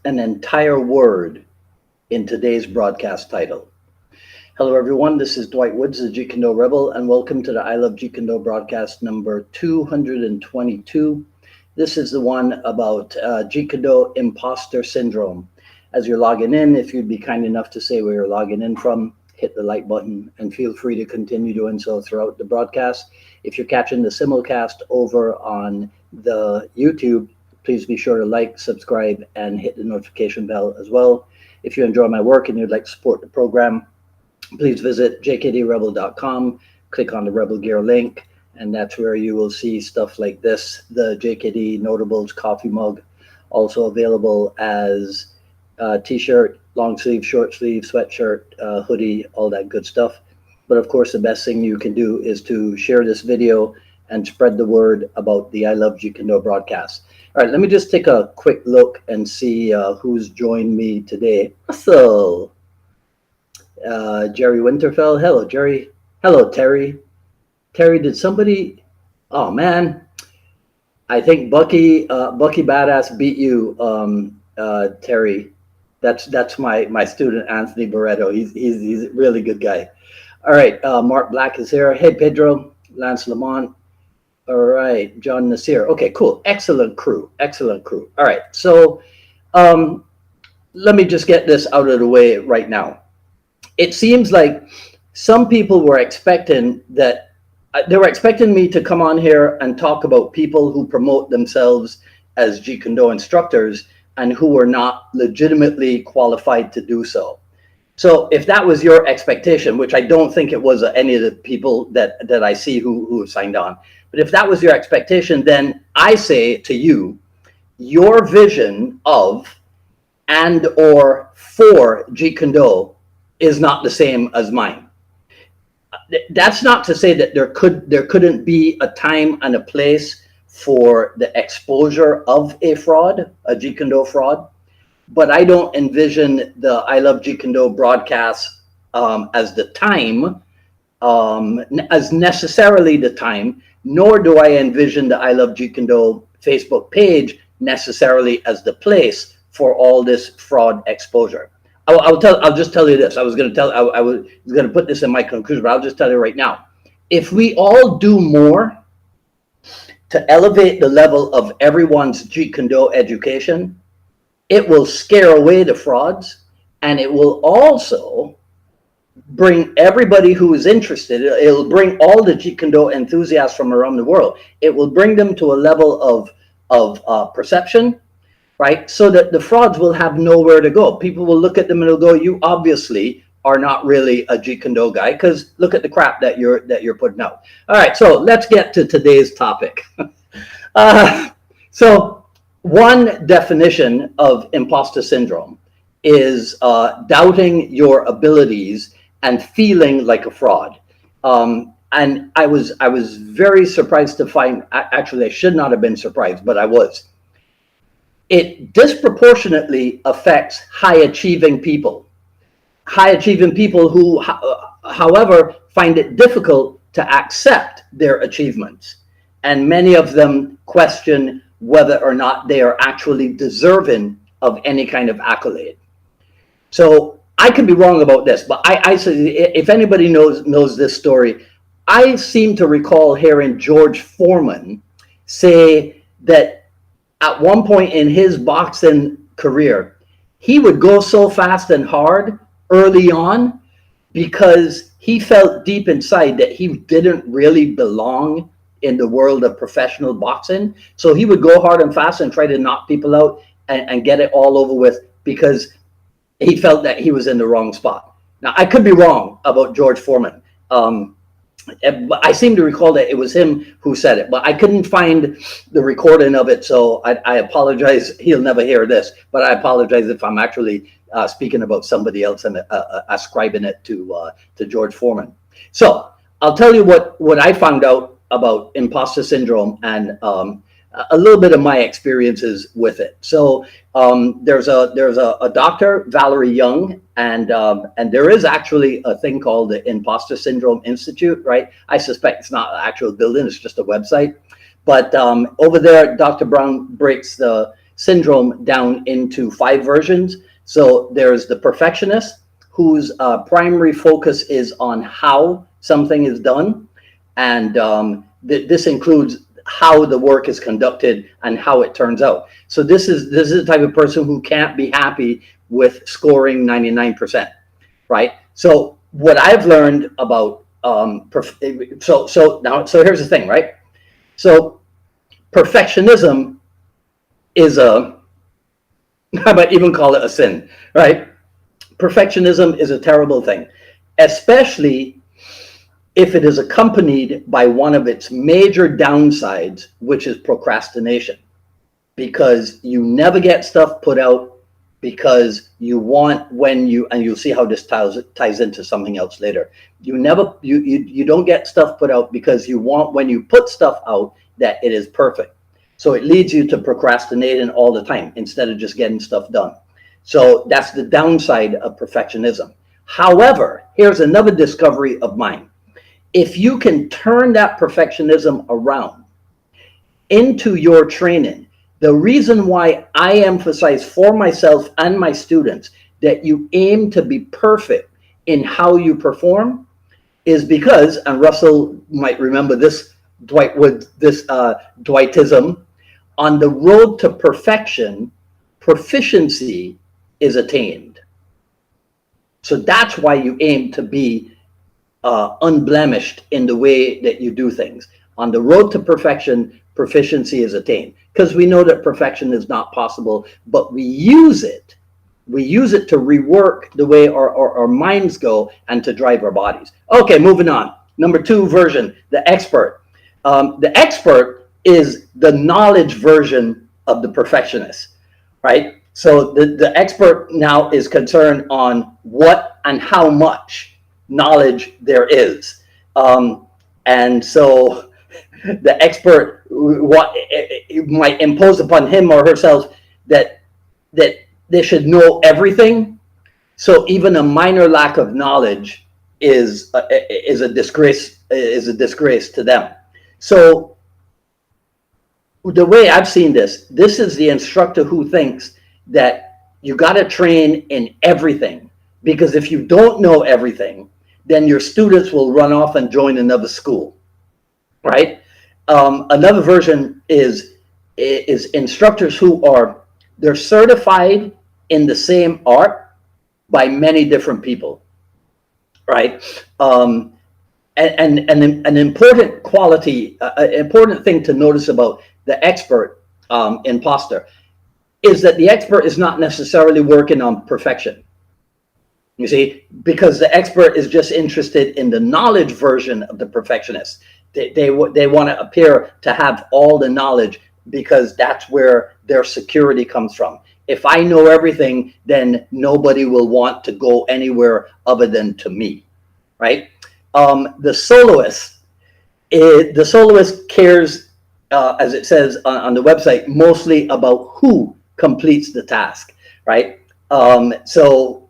an entire word in today's broadcast title. Hello, everyone. This is Dwight Woods, the Jeet Kune Rebel, and welcome to the I Love Jeet Kune broadcast number 222. This is the one about Jeet Kune imposter syndrome. As you're logging in, if you'd be kind enough to say where you're logging in from, hit the like button and feel free to continue doing so throughout the broadcast. If you're catching the simulcast over on the YouTube, please be sure to like, subscribe, and hit the notification bell as well. If you enjoy my work and you'd like to support the program, please visit jkdrebel.com, click on the Rebel Gear link, and that's where you will see stuff like this, the JKD Notables coffee mug, also available as t-shirt, long sleeve, short sleeve, sweatshirt, hoodie, all that good stuff. But of course, the best thing you can do is to share this video and spread the word about the I Love Jeet Kune broadcast. All right, let me just take a quick look and see who's joined me today. Russell, Jerry Winterfell. Hello, Jerry. Hello, Terry. Terry, did somebody? Oh man, I think Bucky Badass beat you, Terry. That's my student Anthony Barreto. He's a really good guy. All right, Mark Black is here. Hey Pedro, Lance Lamont. All right, John Nasir. Okay, cool. Excellent crew. Excellent crew. All right, so let me just get this out of the way right now. It seems like some people were expecting that they were expecting me to come on here and talk about people who promote themselves as Jeet Kune instructors and who were not legitimately qualified to do so. So if that was your expectation, which I don't think it was any of the people that I see who signed on, but if that was your expectation, then I say to you, your vision of and or for Jeet Kune is not the same as mine. That's not to say that there couldn't be a time and a place for the exposure of a fraud, a Jeet Kune fraud, but I don't envision the I Love Jeet Kune broadcast as the time, as necessarily the time, nor do I envision the I Love Jeet Kune Facebook page necessarily as the place for all this fraud exposure. I'll just tell you this. I was going to put this in my conclusion, but I'll just tell you right now. If we all do more to elevate the level of everyone's Jeet Kune education, it will scare away the frauds, and it will also bring everybody who is interested. It'll bring all the Jeet Kune enthusiasts from around the world. It will bring them to a level of perception, right? So that the frauds will have nowhere to go. People will look at them and they'll go, "You obviously are not really a Jeet Kune guy, because look at the crap that you're putting out." All right, so let's get to today's topic. So one definition of imposter syndrome is doubting your abilities and feeling like a fraud. And I was very surprised to find, actually I should not have been surprised, but I was. It disproportionately affects high achieving people. High achieving people who, however, find it difficult to accept their achievements. And many of them question whether or not they are actually deserving of any kind of accolade. So I could be wrong about this, but I say, if anybody knows this story, I seem to recall hearing George Foreman say that at one point in his boxing career, he would go so fast and hard early on because he felt deep inside that he didn't really belong in the world of professional boxing. So he would go hard and fast and try to knock people out and get it all over with because he felt that he was in the wrong spot. Now, I could be wrong about George Foreman. But I seem to recall that it was him who said it, but I couldn't find the recording of it. So I apologize. He'll never hear this, but I apologize if I'm actually speaking about somebody else and ascribing it to George Foreman. So I'll tell you what I found out about imposter syndrome and a little bit of my experiences with it. So there's a doctor, Valerie Young, and there is actually a thing called the Imposter Syndrome Institute, right? I suspect it's not an actual building, it's just a website. But over there, Dr. Brown breaks the syndrome down into 5 versions. So there's the perfectionist, whose primary focus is on how something is done. And this includes how the work is conducted and how it turns out. So this is the type of person who can't be happy with scoring 99%, right? So what I've learned about so here's the thing, right? So perfectionism is I might even call it a sin, right? Perfectionism is a terrible thing, especially if it is accompanied by one of its major downsides, which is procrastination, because you never get stuff put out because you want and you'll see how this ties into something else later. You don't get stuff put out because you want, when you put stuff out, that it is perfect. So it leads you to procrastinating all the time instead of just getting stuff done. So that's the downside of perfectionism. However, here's another discovery of mine. If you can turn that perfectionism around into your training, the reason why I emphasize for myself and my students that you aim to be perfect in how you perform is because, and Russell might remember this, Dwightism, on the road to perfection, proficiency is attained. So that's why you aim to be unblemished in the way that you do things. On the road to perfection, proficiency is attained, because we know that perfection is not possible, but we use it to rework the way our minds go and to drive our bodies. Okay, moving on. Number 2 version, the expert. The expert is the knowledge version of the perfectionist, right? So the expert now is concerned on what and how much knowledge there is. And so the expert might impose upon him or herself that they should know everything. So even a minor lack of knowledge is a disgrace to them. So the way I've seen this is the instructor who thinks that you got to train in everything, because if you don't know everything, then your students will run off and join another school, right? Another version is instructors who they're certified in the same art by many different people, right? And an important quality, important thing to notice about the expert imposter is that the expert is not necessarily working on perfection. You see, because the expert is just interested in the knowledge version of the perfectionist. They want to appear to have all the knowledge because that's where their security comes from. If I know everything, then nobody will want to go anywhere other than to me, right? The soloist cares, as it says on the website, mostly about who completes the task, right? So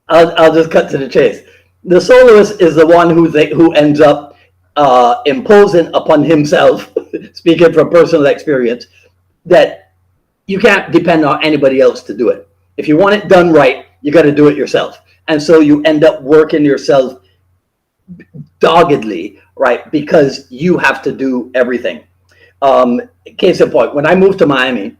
I'll just cut to the chase. The soloist is the one who ends up imposing upon himself, speaking from personal experience, that you can't depend on anybody else to do it. If you want it done right, you got to do it yourself. And so you end up working yourself doggedly, right? Because you have to do everything. Case in point, when I moved to Miami,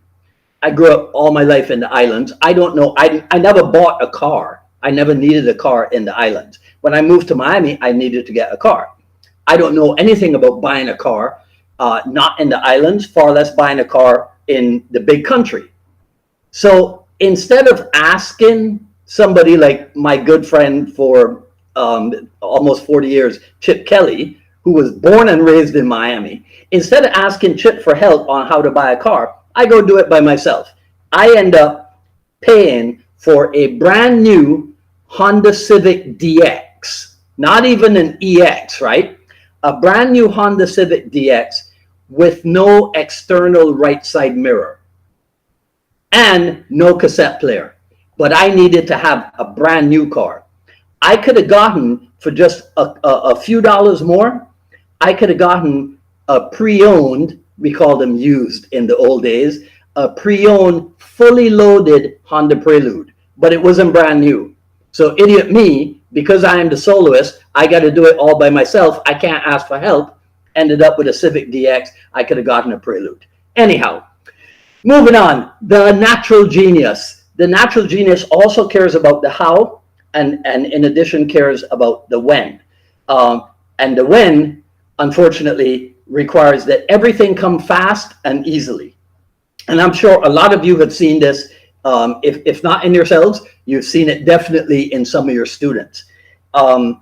I grew up all my life in the islands. I don't know, I never bought a car. I never needed a car in the islands. When I moved to Miami, I needed to get a car. I don't know anything about buying a car, not in the islands, far less buying a car in the big country. So instead of asking somebody like my good friend for almost 40 years, Chip Kelly, who was born and raised in Miami, instead of asking Chip for help on how to buy a car, I go do it by myself. I end up paying for a brand new Honda Civic DX, not even an EX, right? A brand new Honda Civic DX with no external right side mirror and no cassette player. But I needed to have a brand new car. I could have gotten, for just a few dollars more, I could have gotten a pre-owned we called them used in the old days, a pre-owned, fully loaded Honda Prelude, but it wasn't brand new. So idiot me, because I am the soloist, I got to do it all by myself. I can't ask for help. Ended up with a Civic DX. I could have gotten a Prelude. Anyhow, moving on, the natural genius. The natural genius also cares about the how, and in addition cares about the when. And the when, unfortunately, requires that everything come fast and easily. And I'm sure a lot of you have seen this. If not in yourselves, you've seen it definitely in some of your students. When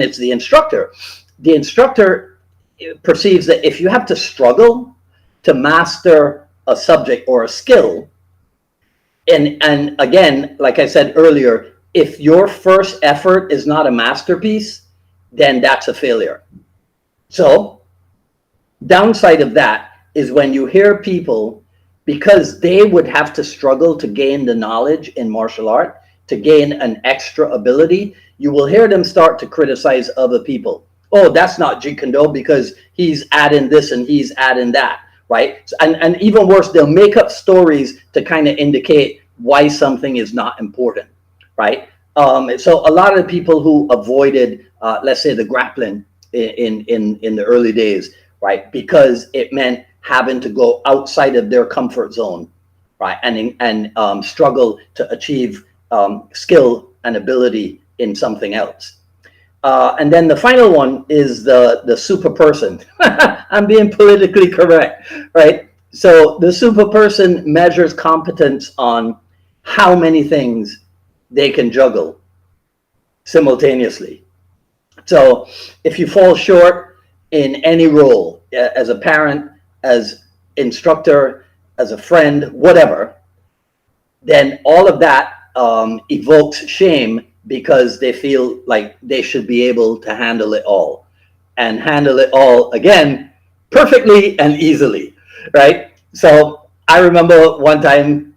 it's the instructor perceives that if you have to struggle to master a subject or a skill, and again, like I said earlier, if your first effort is not a masterpiece, then that's a failure. So, downside of that is when you hear people, because they would have to struggle to gain the knowledge in martial art, to gain an extra ability, you will hear them start to criticize other people. Oh, that's not Jeet Kune because he's adding this and he's adding that, right? And even worse, they'll make up stories to kind of indicate why something is not important, right? So a lot of the people who avoided, let's say, the grappling in the early days, right, because it meant having to go outside of their comfort zone, right, and struggle to achieve skill and ability in something else. And then the final one is the super person. I'm being politically correct, right? So the super person measures competence on how many things they can juggle simultaneously. So if you fall short in any role, as a parent, as instructor, as a friend, whatever, then all of that evokes shame because they feel like they should be able to handle it all, and handle it all, again, perfectly and easily, right? So I remember one time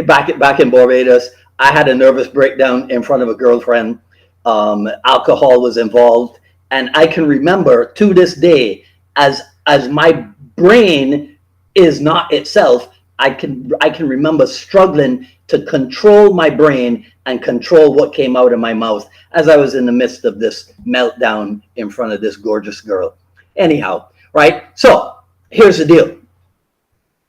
back in Barbados, I had a nervous breakdown in front of a girlfriend. Alcohol was involved, and I can remember to this day, as my brain is not itself, I can remember struggling to control my brain and control what came out of my mouth as I was in the midst of this meltdown in front of this gorgeous girl. Anyhow, right? So here's the deal.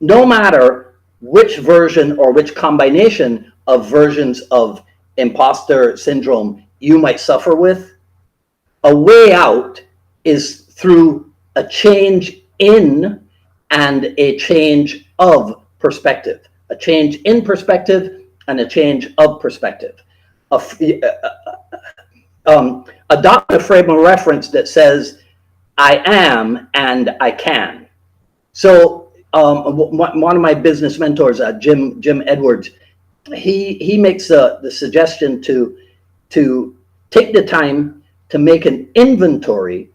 No matter which version or which combination of versions of imposter syndrome you might suffer with, a way out is through a change in and a change of perspective. A change in perspective and a change of perspective. Adopt a frame of reference that says, I am and I can. So one of my business mentors, Jim Edwards, he makes the suggestion to take the time to make an inventory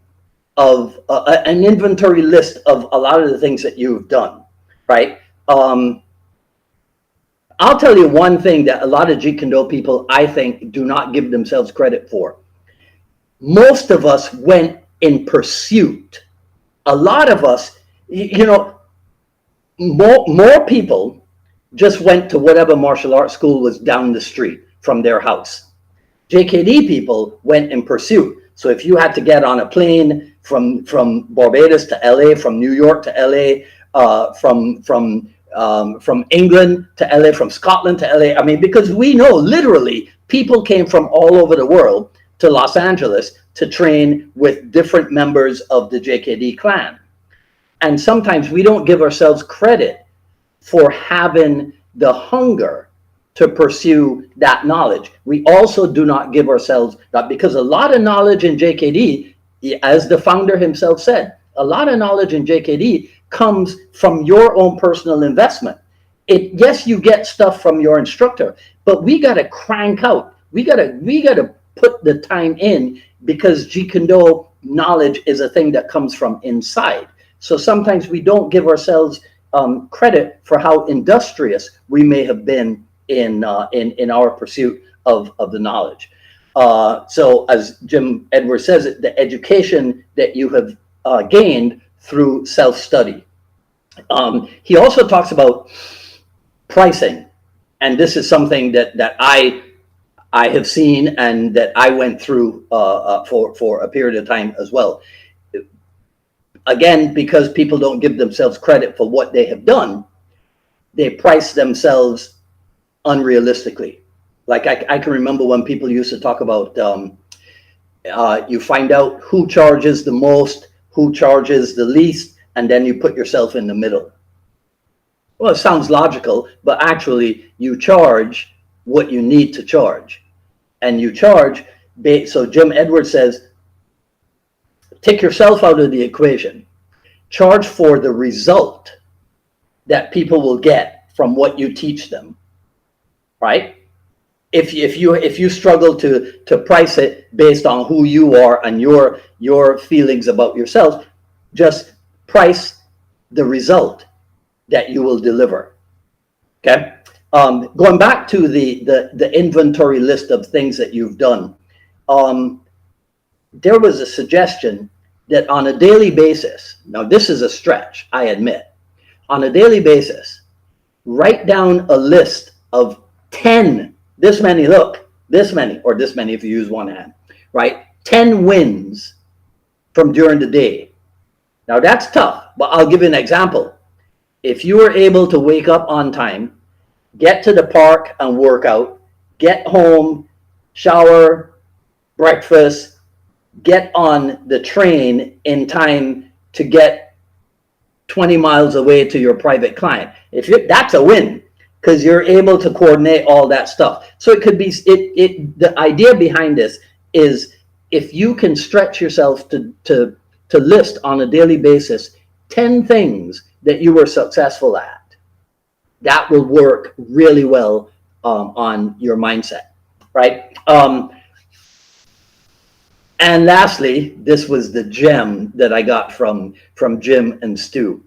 of an inventory list of a lot of the things that you've done, right? I'll tell you one thing that a lot of Jeet Kune people, I think, do not give themselves credit for. Most of us went in pursuit. A lot of us, more people just went to whatever martial arts school was down the street from their house. JKD people went in pursuit. So if you had to get on a plane from Barbados to LA, from New York to LA, from England to LA, from Scotland to LA, I mean, because we know literally people came from all over the world to Los Angeles to train with different members of the JKD clan. And sometimes we don't give ourselves credit for having the hunger to pursue that knowledge. We also do not give ourselves that, because a lot of knowledge in JKD, as the founder himself said, a lot of knowledge in JKD comes from your own personal investment. Yes, you get stuff from your instructor, but we got to crank out. We got to put the time in, because Jeet Kune knowledge is a thing that comes from inside. So sometimes we don't give ourselves credit for how industrious we may have been in our pursuit of the knowledge. So as Jim Edwards says, the education that you have gained through self-study. He also talks about pricing, and this is something that I have seen and that I went through for a period of time as well. Again, because people don't give themselves credit for what they have done, they price themselves unrealistically. Like I can remember when people used to talk about you find out who charges the most, who charges the least, and then you put yourself in the middle. Well, it sounds logical, but actually you charge what you need to charge. And you charge, so Jim Edwards says, take yourself out of the equation. Charge for the result that people will get from what you teach them, right? If you struggle to price it based on who you are and your feelings about yourself, just price the result that you will deliver. Okay. Going back to the inventory list of things that you've done, there was a suggestion that on a daily basis, now this is a stretch, I admit, on a daily basis, write down a list of 10, this many, look, this many, or this many if you use one hand, right? 10 wins from during the day. Now that's tough, but I'll give you an example. If you were able to wake up on time, get to the park and work out, get home, shower, breakfast, get on the train in time to get 20 miles away to your private client. That's a win, because you're able to coordinate all that stuff. So it could be, the idea behind this is if you can stretch yourself to list on a daily basis 10 things that you were successful at, that will work really well on your mindset, right? And lastly, this was the gem that I got from Jim and Stu.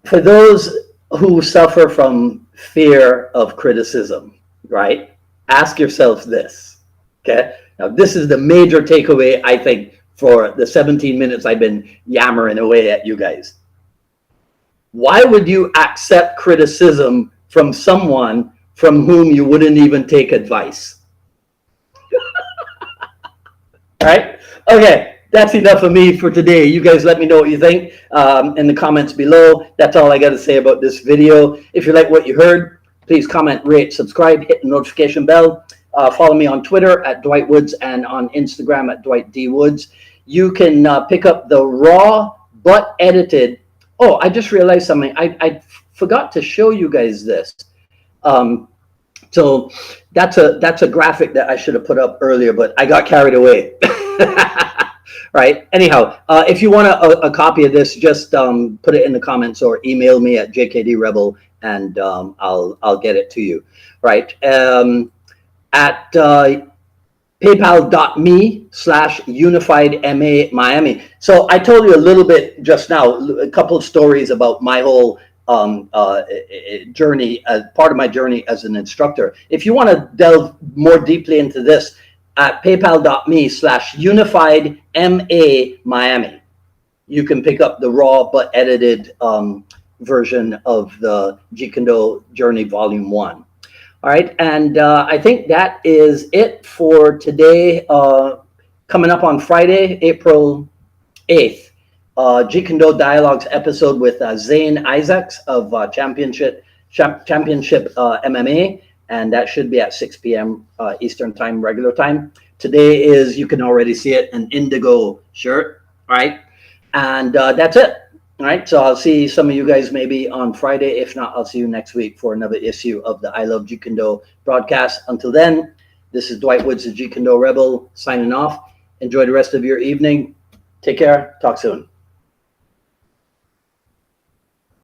For those who suffer from fear of criticism, right? Ask yourself this, okay? Now, this is the major takeaway, I think, for the 17 minutes I've been yammering away at you guys. Why would you accept criticism from someone from whom you wouldn't even take advice? All right. Okay. That's enough of me for today. You guys let me know what you think in the comments below. That's all I got to say about this video. If you like what you heard, please comment, rate, subscribe, hit the notification bell. Follow me on Twitter at Dwight Woods and on Instagram at Dwight D. Woods. You can pick up the raw but edited. Oh, I just realized something. I forgot to show you guys this. So that's a graphic that I should have put up earlier, but I got carried away. Right. Anyhow, if you want a copy of this, just put it in the comments or email me at jkdrebel and I'll get it to you. Right. At paypal.me/unifiedma Miami. So I told you a little bit just now, a couple of stories about my whole journey, as part of my journey as an instructor. If you want to delve more deeply into this, at paypal.me/unifiedma Miami, you can pick up the raw but edited version of the Jeet Kune Journey Volume 1. All right, and I think that is it for today. Coming up on Friday, April 8th, Jeet Kune Dialogues episode with Zane Isaacs of Championship MMA, and that should be at 6 p.m. Eastern Time, regular time. Today is, you can already see it, an indigo shirt, right? And that's it. All right, so I'll see some of you guys maybe on Friday. If not, I'll see you next week for another issue of the I Love Jeet Kune broadcast. Until then, this is Dwight Woods, the Jeet Kune Rebel, signing off. Enjoy the rest of your evening. Take care. Talk soon.